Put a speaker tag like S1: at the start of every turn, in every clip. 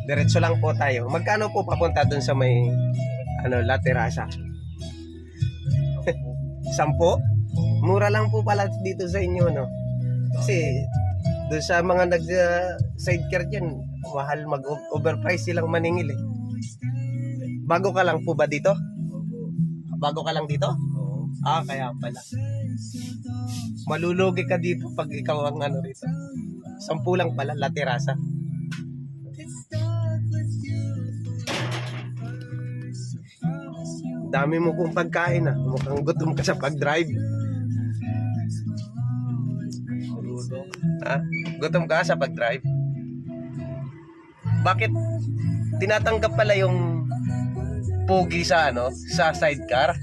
S1: Diretso lang po tayo. Magkano po papunta dun sa may La Terraza? 10? Mura lang po pala dito sa inyo, no? Kasi doon sa mga nag-sidecar dyan, mahal mag-overprice silang maningil eh. Bago ka lang po ba dito? Bago ka lang dito? Ah, kaya pala. Malulugi ka dito pag ikaw ang rito. 10 lang pala, La Terraza. Dami mo pong pagkain ah. Mukhang gutom ka sa pag-drive. Ha? Gutom ka sa pag-drive? Bakit tinatanggap pala yung pogi sa sa sidecar?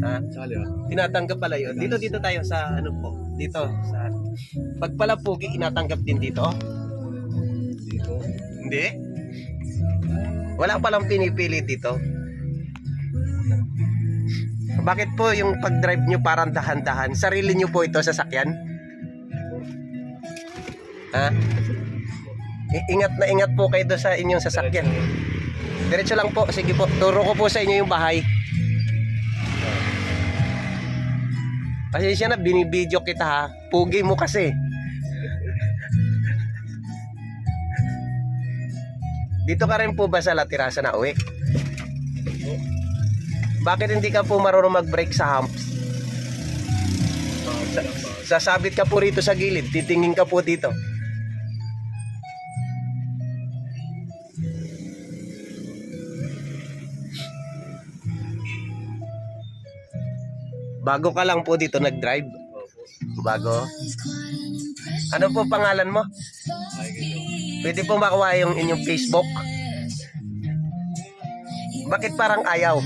S1: Ha? Tinatanggap pala yun. Dito tayo sa po. Dito sa pag pala pogi inatanggap din dito. Hindi. Wala palang pinipili dito. Bakit po yung pag-drive nyo parang dahan-dahan? Sarili nyo po ito sasakyan? Ha? Ingat na ingat po kayo sa inyong sasakyan. Diretso lang po. Sige po. Turo ko po sa inyo yung bahay. Pasensya na, binibidyo kita ha. Pugi mo kasi. Dito ka rin po ba sa La Terraza na uwi? Bakit hindi ka po marunong mag-brake sa humps? Sasabit ka po rito sa gilid. Titingin ka po dito. Bago ka lang po dito nag-drive? Bago? Ano po pangalan mo? Pwede po makuha yung inyong Facebook? Bakit parang ayaw?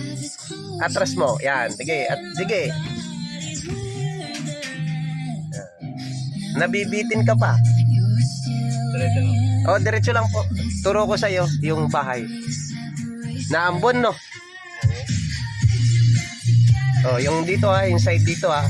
S1: Atras mo. Yan. Sige. Sige. Nabibitin ka pa.
S2: Diretso lang.
S1: Oh, diretso lang po. Turo ko sa iyo yung bahay. Naambon, no? Oh, yung dito ha, inside dito ha.